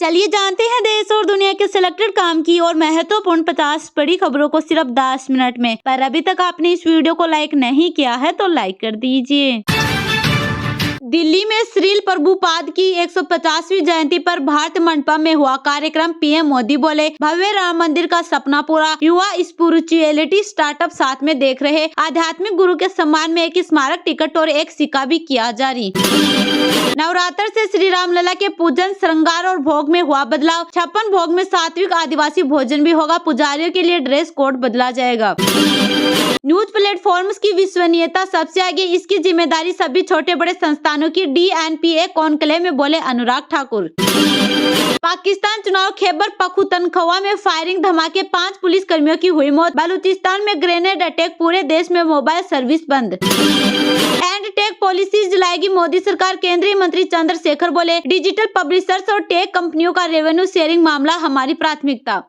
चलिए जानते हैं देश और दुनिया के सिलेक्टेड काम की और महत्वपूर्ण 50 बड़ी खबरों को सिर्फ 10 मिनट में। पर अभी तक आपने इस वीडियो को लाइक नहीं किया है तो लाइक कर दीजिए। दिल्ली में श्रील प्रभुपाद की 150वीं जयंती पर भारत मंडपम में हुआ कार्यक्रम। पीएम मोदी बोले, भव्य राम मंदिर का सपना पूरा, युवा स्पिरिचुअलिटी स्टार्टअप साथ में देख रहे। आध्यात्मिक गुरु के सम्मान में एक स्मारक टिकट और एक सिक्का भी किया जारी। नवरात्र से श्री रामलला के पूजन, श्रृंगार और भोग में हुआ बदलाव। 56 भोग में सात्विक आदिवासी भोजन भी होगा। पुजारियों के लिए ड्रेस कोड बदला जाएगा। न्यूज प्लेटफॉर्म्स की विश्वसनीयता सबसे आगे, इसकी जिम्मेदारी सभी छोटे बड़े संस्थानों की। DNPA कॉन्क्लेव में बोले अनुराग ठाकुर। पाकिस्तान चुनाव खैबर पख्तूनख्वा में फायरिंग धमाके, 5 पुलिस कर्मियों की हुई मौत। बलूचिस्तान में ग्रेनेड अटैक, पूरे देश में मोबाइल सर्विस बंद। एंड टेक पॉलिसीज लाएगी मोदी सरकार। केंद्रीय मंत्री चंद्रशेखर बोले, डिजिटल पब्लिशर्स और टेक कंपनियों का रेवेन्यू शेयरिंग मामला हमारी प्राथमिकता।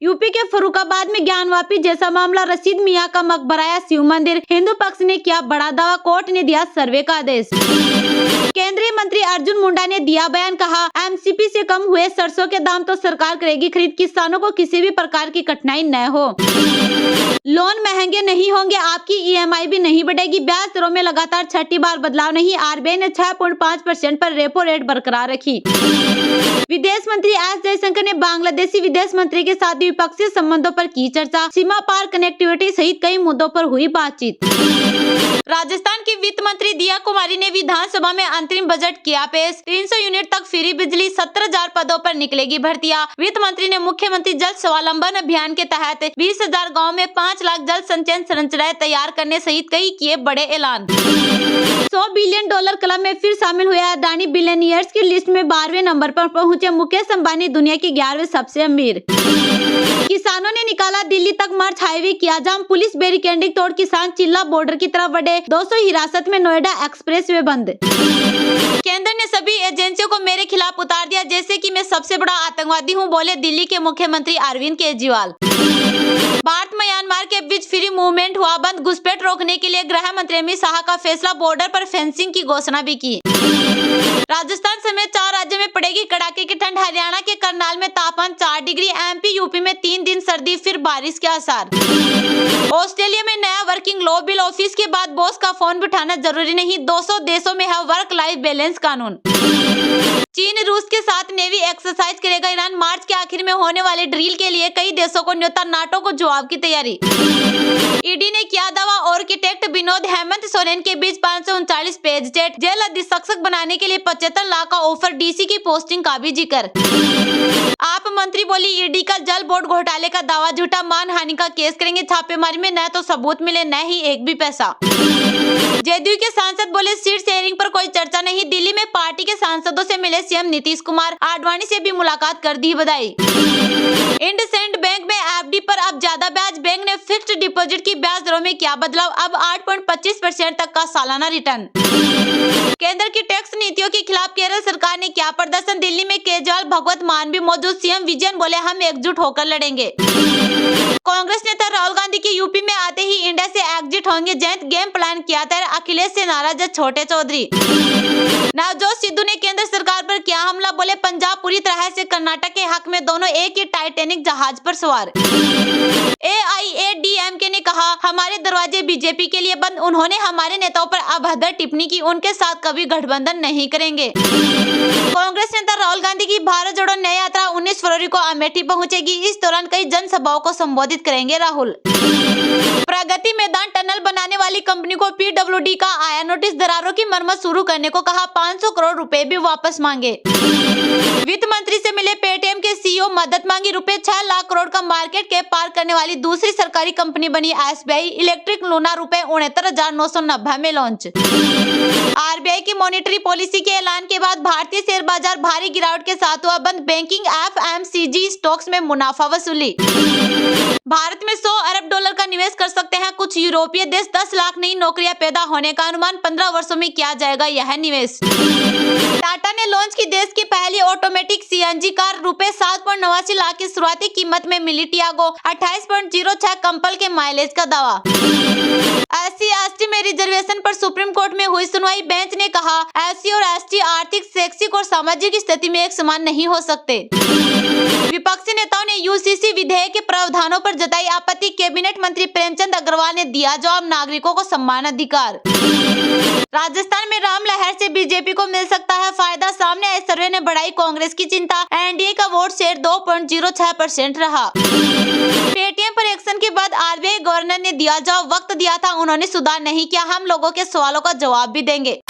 यूपी के फर्रुखाबाद में ज्ञानवापी जैसा मामला, रशीद मियां का मकबराया शिव मंदिर। हिंदू पक्ष ने किया बड़ा दावा, कोर्ट ने दिया सर्वे का आदेश। केंद्रीय मंत्री अर्जुन मुंडा ने दिया बयान, कहा एमसीपी से कम हुए सरसों के दाम तो सरकार करेगी खरीद, किसानों को किसी भी प्रकार की कठिनाई न हो। लोन महंगे नहीं होंगे, आपकी EMI भी नहीं बढ़ेगी। ब्याज दरों में लगातार छठी बार बदलाव नहीं। RBI ने 6.5% पर रेपो रेट बरकरार रखी। विदेश मंत्री एस जयशंकर ने बांग्लादेशी विदेश मंत्री के साथ द्विपक्षीय संबंधों पर की चर्चा। सीमा पार कनेक्टिविटी सहित कई मुद्दों पर हुई बातचीत। राजस्थान की वित्त मंत्री दिया कुमारी ने विधानसभा में अंतरिम बजट किया पेश। 300 यूनिट तक फ्री बिजली, 17,000 पदों पर निकलेगी भर्तियां। वित्त मंत्री ने मुख्यमंत्री जल स्वावलंबन अभियान के तहत 20,000 गाँव में 5 लाख जल संचयन संरचनाएं तैयार करने सहित कई किए बड़े ऐलान। $100 बिलियन क्लब में फिर शामिल हुए अडानी। बिलियनियर्स की लिस्ट में 12वें नंबर पर पहुंचे मुकेश अंबानी, दुनिया की 11वें सबसे अमीर। किसानों ने निकाला दिल्ली तक मार्च, हाईवे किया जाम। पुलिस बैरिकेडिंग तोड़ किसान चिल्ला बॉर्डर की तरफ बढ़े। 200 हिरासत में, नोएडा एक्सप्रेसवे बंद। केंद्र ने सभी एजेंसियों को मेरे खिलाफ उतार दिया, जैसे कि मैं सबसे बड़ा आतंकवादी हूं, बोले दिल्ली के मुख्यमंत्री अरविंद केजरीवाल। भारत म्यांमार के बीच फ्री मूवमेंट हुआ बंद। घुसपैठ रोकने के लिए गृह मंत्री अमित शाह का फैसला, बॉर्डर पर फेंसिंग की घोषणा भी की। राजस्थान समेत 4 राज्यों में पड़ेगी कड़ाके की ठंड। हरियाणा के करनाल में तापमान 4 डिग्री। MP यूपी में 3 दिन सर्दी, फिर बारिश के आसार। ऑस्ट्रेलिया में नया वर्किंग लॉ बिल, ऑफिस के बाद बॉस का फोन भी उठाना जरूरी नहीं। 200 देशों में है वर्क लाइफ बैलेंस कानून। चीन रूस के साथ नेवी एक्सरसाइज करेगा। ईरान मार्च के आखिर में होने वाले ड्रिल के लिए कई देशों को न्योता, नाटो को जवाब की तैयारी। ईडी ने किया दावा, आर्किटेक्ट विनोद हेमंत सोरेन के बीच 539 पेज चैट। जेल अधीक्षक बनाने के लिए 75 लाख का ऑफर, DC की पोस्टिंग का भी जिक्र। आप मंत्री बोली, ईडी का जल बोर्ड घोटाले का दावा झूठा, मानहानि का केस करेंगे। छापेमारी में न तो सबूत मिले न ही एक भी पैसा। जदयू के सांसद बोले, सीट शेयरिंग पर कोई चर्चा नहीं। दिल्ली में पार्टी के सांसदों से मिले CM नीतीश कुमार, आडवाणी से भी मुलाकात कर दी बधाई। इंडसइंड बैंक में FD पर अब ज्यादा ब्याज, बैंक ने फिक्स्ड डिपॉजिट की ब्याज दरों में किया बदलाव, अब 8.25% तक का सालाना रिटर्न। केंद्र की टैक्स नीतियों के खिलाफ केरल सरकार ने किया प्रदर्शन। दिल्ली में केजरीवाल, भगवत मान भी मौजूद। CM विजयन बोले, हम एकजुट होकर लड़ेंगे। कांग्रेस नेता राहुल गांधी की यूपी में आते ही इंडिया से एग्जिट होंगे, जैंत गेम प्लान किया था। अखिलेश से नाराज छोटे चौधरी। नवजोत सिद्धू ने केंद्र सरकार पर किया हमला, बोले पंजाब पूरी तरह से कर्नाटक के हक में, दोनों एक ही टाइटैनिक जहाज पर सवार। AIADMK ने कहा, हमारे दरवाजे बीजेपी के लिए बंद। उन्होंने हमारे नेताओं पर अभद्र टिप्पणी की, उनके साथ कभी गठबंधन नहीं करेंगे। कांग्रेस नेता राहुल गांधी की भारत जोड़ो न्याय यात्रा 19 फरवरी को अमेठी पहुंचेगी। इस दौरान कई जनसभाओं को संबोधित करेंगे राहुल। प्रगति मैदान टनल बनाने वाली कंपनी को PWD का आया नोटिस, दरारों की मरम्मत शुरू करने को कहा। 500 करोड़ रुपए भी वापस मांगे। वित्त मंत्री से मिले पेटीएम के CEO, मदद मांगी। रुपए 6 लाख करोड़ का मार्केट कैप पार करने वाली दूसरी सरकारी कंपनी बनी SBI इलेक्ट्रिक। लूना रुपए 69,990 में लॉन्च। RBI की मॉनेटरी पॉलिसी के ऐलान के बाद भारतीय शेयर बाजार भारी गिरावट के साथ हुआ बंद। बैंकिंग, FMCG स्टॉक्स में मुनाफा वसूली। भारत में $100 अरब का निवेश कर सकते हैं कुछ यूरोपीय देश। 10 लाख नई नौकरियां पैदा होने का अनुमान, 15 वर्षों में किया जाएगा यह निवेश। टाटा ने लॉन्च की देश की पहली पहली ऑटोमेटिक सीएनजी कार ₹7.89 लाख की शुरुआती कीमत में मिली टियागो। 28.06 कंपल के माइलेज का दावा। SC ST में रिजर्वेशन पर सुप्रीम कोर्ट में हुई सुनवाई। बेंच ने कहा SC और ST आर्थिक, शैक्षिक और सामाजिक स्थिति में एक समान नहीं हो सकते। विपक्षी नेताओं ने यूसीसी विधेयक के प्रावधानों पर जताई आपत्ति। कैबिनेट मंत्री प्रेमचंद अग्रवाल ने दिया जवाब, नागरिकों को समान अधिकार। राजस्थान में राम लहर से बीजेपी को मिल सकता है फायदा। सामने आए सर्वे ने बढ़ाई कांग्रेस की चिंता। एनडीए का वोट शेयर 2.06% रहा। पेटीएम पर एक्शन के बाद आरबीआई गवर्नर ने दिया जवाब, वक्त दिया था, उन्होंने सुधार नहीं किया, हम लोगों के सवालों का जवाब भी देंगे।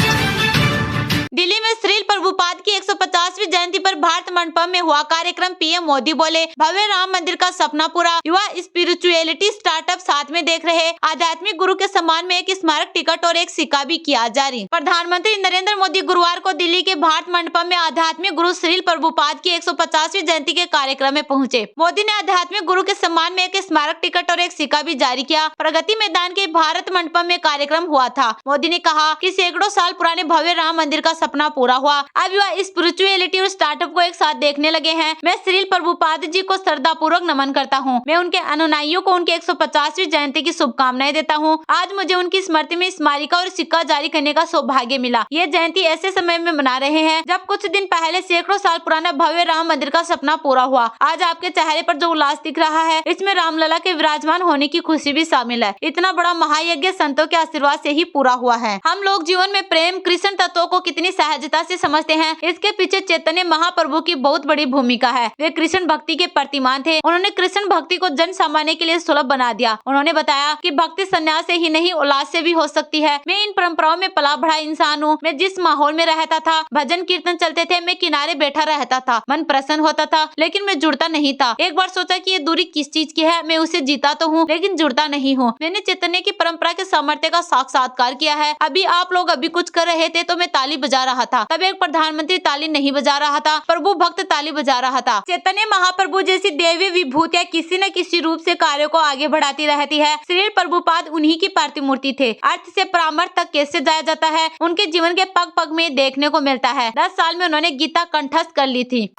दिल्ली में श्रील प्रभुपाद की 150वीं जयंती पर भारत मंडपम में हुआ कार्यक्रम। पीएम मोदी बोले, भव्य राम मंदिर का सपना पूरा, युवा स्पिरिचुअलिटी स्टार्टअप साथ में देख रहे। आध्यात्मिक गुरु के सम्मान में एक स्मारक टिकट और एक सिक्का भी किया जारी। प्रधानमंत्री नरेंद्र मोदी गुरुवार को दिल्ली के भारत मंडपम में आध्यात्मिक गुरु श्रील प्रभुपाद की 150वीं जयंती के कार्यक्रम में पहुंचे। मोदी ने आध्यात्मिक गुरु के सम्मान में एक स्मारक टिकट और एक सिक्का भी जारी किया। प्रगति मैदान के भारत मंडपम में कार्यक्रम हुआ था। मोदी ने कहा कि सैकड़ों साल पुराने भव्य राम मंदिर का सपना पूरा हुआ। अब युवा स्पिरिचुअलिटी और स्टार्टअप को एक साथ देखने लगे हैं। मैं श्रील प्रभुपाद जी को श्रद्धापूर्वक नमन करता हूं। मैं उनके अनुयायियों को उनके 150वीं जयंती की शुभकामनाएं देता हूं। आज मुझे उनकी स्मृति में स्मारिका और सिक्का जारी करने का सौभाग्य मिला। ये जयंती ऐसे समय में मना रहे हैं जब कुछ दिन पहले सैकड़ों साल पुराना भव्य राम मंदिर का सपना पूरा हुआ। आज आपके चेहरे पर जो उल्लास दिख रहा है, इसमें रामलला के विराजमान होने की खुशी भी शामिल है। इतना बड़ा महायज्ञ संतों के आशीर्वाद से ही पूरा हुआ है। हम लोग जीवन में प्रेम, कृष्ण तत्वों को कितनी सहजता से समझते हैं, इसके पीछे चैतन्य महाप्रभु की बहुत बड़ी भूमिका है। वे कृष्ण भक्ति के प्रतिमान थे। उन्होंने कृष्ण भक्ति को जन सामान्य के लिए सुलभ बना दिया। उन्होंने बताया कि भक्ति संन्यास से ही नहीं, उल्लास से भी हो सकती है। मैं इन परंपराओं में पला बढ़ा इंसान हूँ। मैं जिस माहौल में रहता था, भजन कीर्तन चलते थे, मैं किनारे बैठा रहता था, मन प्रसन्न होता था, लेकिन मैं जुड़ता नहीं था। एक बार सोचा कि ये दूरी किस चीज की है, मैं उसे जीता तो हूँ लेकिन जुड़ता नहीं हूँ। मैंने चैतन्य की परंपरा के सामर्थ्य का साक्षात्कार किया है। अभी आप लोग कुछ कर रहे थे तो मैं ताली बजा रहा था। तब एक प्रधानमंत्री ताली नहीं बजा रहा था, प्रभु भक्त ताली बजा रहा था। चैतन्य महाप्रभु जैसी देवी विभूतियां किसी न किसी रूप से कार्यों को आगे बढ़ाती रहती है। श्रील प्रभुपाद उन्हीं की प्रतिमूर्ति थे। अर्थ से परामर्श तक कैसे जाया जाता है, उनके जीवन के पग पग में देखने को मिलता है। 10 साल में उन्होंने गीता कंठस्थ कर ली थी।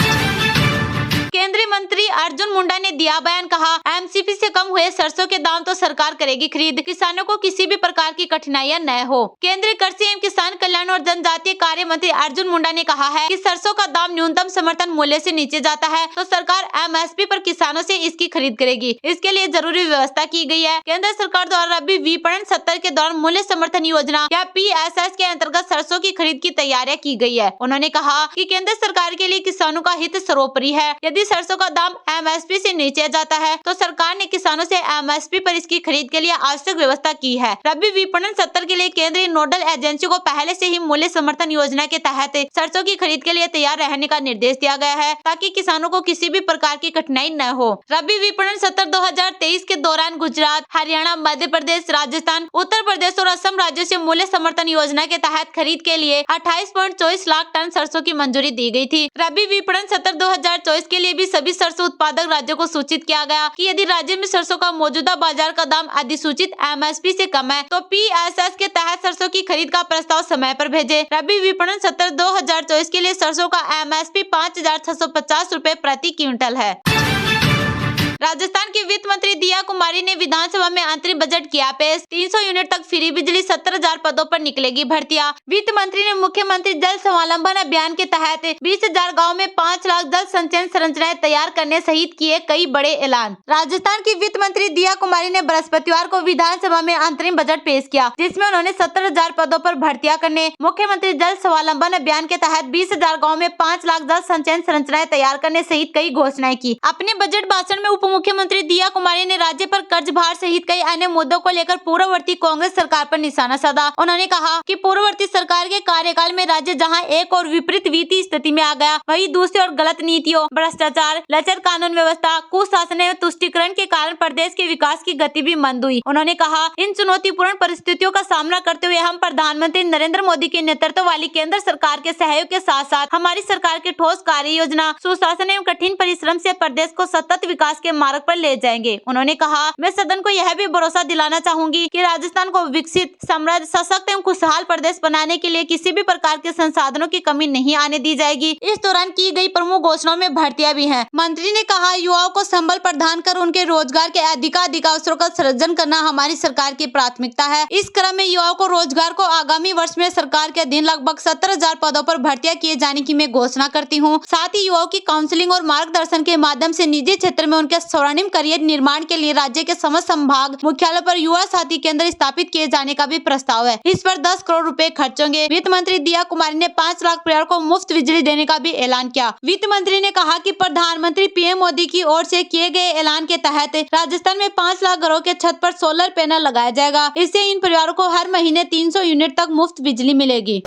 केंद्रीय मंत्री अर्जुन मुंडा ने दिया बयान, कहा एमसीपी से कम हुए सरसों के दाम तो सरकार करेगी खरीद, किसानों को किसी भी प्रकार की कठिनाइयां न हो। केंद्रीय कृषि एवं किसान कल्याण और जनजातीय कार्य मंत्री अर्जुन मुंडा ने कहा है कि सरसों का दाम न्यूनतम समर्थन मूल्य से नीचे जाता है तो सरकार एमएसपी पर किसानों से इसकी खरीद करेगी। इसके लिए जरूरी व्यवस्था की गई है। केंद्र सरकार द्वारा रबी विपणन सत्र के दौरान मूल्य समर्थन योजना या PSS के अंतर्गत सरसों की खरीद की तैयारियां की गई है। उन्होंने कहा कि केंद्र सरकार के लिए किसानों का हित सर्वोपरि है। यदि सरसों का दाम एमएसपी से नीचे जाता है तो सरकार ने किसानों से एमएसपी पर इसकी खरीद के लिए आवश्यक व्यवस्था की है। रबी विपणन सत्र के लिए केंद्रीय नोडल एजेंसी को पहले से ही मूल्य समर्थन योजना के तहत सरसों की खरीद के लिए तैयार रहने का निर्देश दिया गया है ताकि किसानों को किसी भी प्रकार की कठिनाई न हो। रबी विपणन सत्र 2023 के दौरान गुजरात, हरियाणा, मध्य प्रदेश, राजस्थान, उत्तर प्रदेश और असम राज्यों से मूल्य समर्थन योजना के तहत खरीद के लिए 28.24 लाख टन सरसों की मंजूरी दी गई थी। रबी विपणन सत्र 2024 के लिए भी सभी सरसों उत्पादक राज्यों को सूचित किया गया कि यदि राज्य में सरसों का मौजूदा बाजार का दाम अधिसूचित एमएसपी से कम है तो PSS के तहत सरसों की खरीद का प्रस्ताव समय पर भेजे। रबी विपणन सत्र 2024 के लिए सरसों का एमएसपी 5,650 रुपए प्रति क्विंटल है। राजस्थान की वित्त मंत्री दिया कुमारी ने विधानसभा में अंतरिम बजट किया पेश। 300 यूनिट तक फ्री बिजली, 70,000 पदों पर निकलेगी भर्तियां। वित्त मंत्री ने मुख्यमंत्री जल स्वावलंबन अभियान के तहत 20,000 गाँव में 5 लाख जल संचयन संरचनाएं तैयार करने सहित किए कई बड़े ऐलान। राजस्थान की वित्त मंत्री दिया कुमारी ने बृहस्पतिवार को विधानसभा में अंतरिम बजट पेश किया, जिसमें उन्होंने 70,000 पदों पर भर्तियां करने, मुख्यमंत्री जल स्वावलंबन अभियान के तहत 20,000 गाँव में 5 लाख जल संचयन संरचनाएं तैयार करने सहित कई घोषणाएं की। अपने बजट भाषण में मुख्यमंत्री दिया कुमारी ने राज्य पर कर्ज भार सहित कई अन्य मुद्दों को लेकर पूर्ववर्ती कांग्रेस सरकार पर निशाना साधा। उन्होंने कहा कि पूर्ववर्ती सरकार के कार्यकाल में राज्य जहां एक और विपरीत वित्तीय स्थिति में आ गया, वहीं दूसरी ओर गलत नीति नीतियों, भ्रष्टाचार, लचर कानून व्यवस्था, कुशासन एवं तुष्टीकरण के कारण प्रदेश के विकास की गति भी मंद हुई। उन्होंने कहा, इन चुनौतीपूर्ण परिस्थितियों का सामना करते हुए हम प्रधानमंत्री नरेंद्र मोदी के नेतृत्व वाली केंद्र सरकार के सहयोग के साथ साथ हमारी सरकार की ठोस कार्य योजना, सुशासन एवं कठिन परिश्रम से प्रदेश को सतत विकास के मार्ग पर ले जाएंगे। उन्होंने कहा, मैं सदन को यह भी भरोसा दिलाना चाहूंगी कि राजस्थान को विकसित, समृद्ध, सशक्त एवं खुशहाल प्रदेश बनाने के लिए किसी भी प्रकार के संसाधनों की कमी नहीं आने दी जाएगी। इस दौरान की गई प्रमुख घोषणाओं में भर्तियां भी हैं। मंत्री ने कहा, युवाओं को संबल प्रदान कर उनके रोजगार के अधिकाधिक अवसरों का सृजन करना हमारी सरकार की प्राथमिकता है। इस क्रम में युवाओं को रोजगार को आगामी वर्ष में सरकार के अधीन लगभग 70,000 पदों पर भर्तियां किए जाने की मैं घोषणा करती हूं। साथ ही युवाओं की काउंसलिंग और मार्गदर्शन के माध्यम से निजी क्षेत्र में उनके स्वर्णिम करियर निर्माण के लिए राज्य के समस्त संभाग मुख्यालय पर युवा साथी केंद्र स्थापित किए जाने का भी प्रस्ताव है। इस पर 10 करोड़ रुपए खर्च होंगे। वित्त मंत्री दिया कुमारी ने 5 लाख परिवार को मुफ्त बिजली देने का भी ऐलान किया। वित्त मंत्री ने कहा कि प्रधानमंत्री पीएम मोदी की ओर से किए गए ऐलान के तहत राजस्थान में 5 लाख घरों के छत पर सोलर पैनल लगाया जाएगा। इससे इन परिवारों को हर महीने 300 यूनिट तक मुफ्त बिजली मिलेगी।